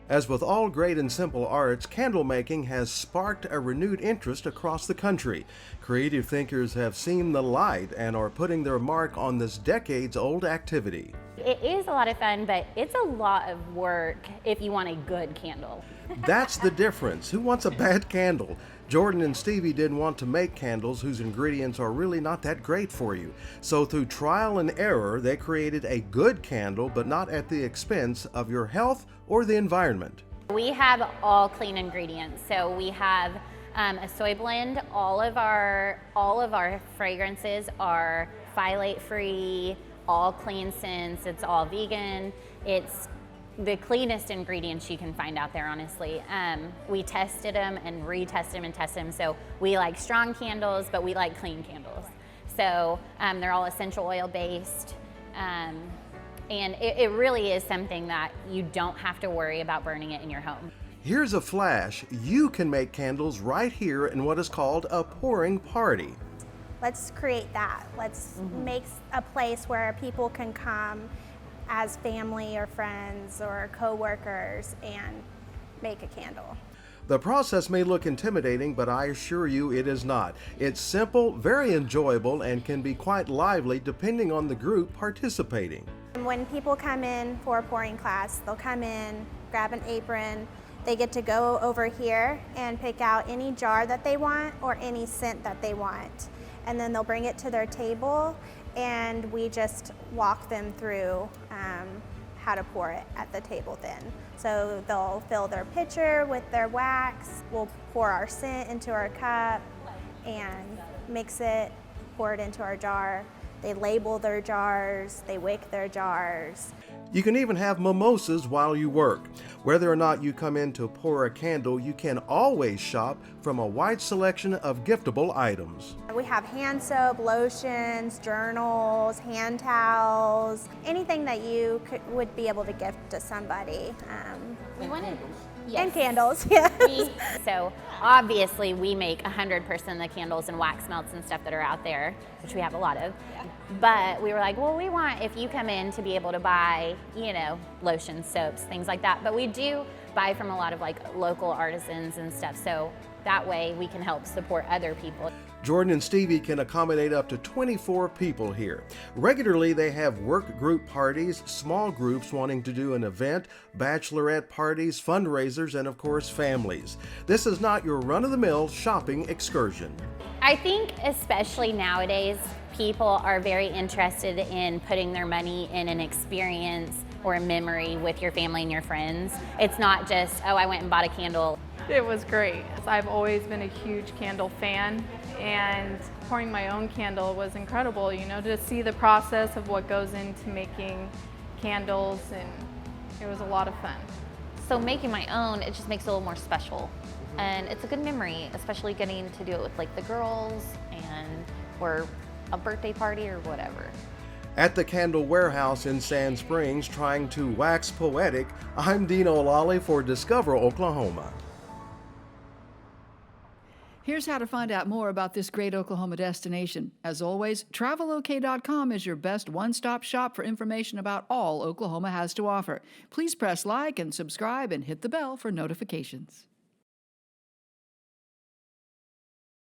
As with all great and simple arts, candle making has sparked a renewed interest across the country. Creative thinkers have seen the light and are putting their mark on this decades-old activity. It is a lot of fun, but it's a lot of work if you want a good candle. That's the difference. Who wants a bad candle? Jordan and Stevie didn't want to make candles whose ingredients are really not that great for you. So through trial and error, they created a good candle, but not at the expense of your health or the environment. We have all clean ingredients. So we have a soy blend. All of our fragrances are phthalate free, all clean scents. It's all vegan. It's the cleanest ingredients you can find out there, honestly. We tested them and retested them and tested them. So we like strong candles, but we like clean candles. So they're all essential oil based. And it really is something that you don't have to worry about burning it in your home. Here's a flash. You can make candles right here in what is called a pouring party. Let's create that. Let's make a place where people can come as family or friends or co-workers and make a candle. The process may look intimidating, but I assure you it is not. It's simple, very enjoyable, and can be quite lively depending on the group participating. When people come in for a pouring class, they'll come in, grab an apron, they get to go over here and pick out any jar that they want or any scent that they want. And then they'll bring it to their table and we just walk them through how to pour it at the table then. So they'll fill their pitcher with their wax, we'll pour our scent into our cup and mix it, pour it into our jar. They label their jars, they wick their jars. You can even have mimosas while you work. Whether or not you come in to pour a candle, you can always shop from a wide selection of giftable items. We have hand soap, lotions, journals, hand towels, anything that you would be able to gift to somebody. We wanted, And candles, yes. So obviously we make 100% of the candles and wax melts and stuff that are out there, which we have a lot of. But we were like, well, we want, if you come in, to be able to buy, lotions, soaps, things like that. But we do buy from a lot of local artisans and stuff. So that way we can help support other people. Jordan and Stevie can accommodate up to 24 people here. Regularly, they have work group parties, small groups wanting to do an event, bachelorette parties, fundraisers, and of course, families. This is not your run-of-the-mill shopping excursion. I think especially nowadays, people are very interested in putting their money in an experience or a memory with your family and your friends. It's not just, oh, I went and bought a candle. It was great. I've always been a huge candle fan, and pouring my own candle was incredible, to see the process of what goes into making candles, and it was a lot of fun. So making my own, it just makes it a little more special. And it's a good memory, especially getting to do it with the girls or a birthday party or whatever. At the Candle Warehouse in Sand Springs, trying to wax poetic, I'm Dino Lalli for Discover Oklahoma. Here's how to find out more about this great Oklahoma destination. As always, travelok.com is your best one-stop shop for information about all Oklahoma has to offer. Please press like and subscribe and hit the bell for notifications.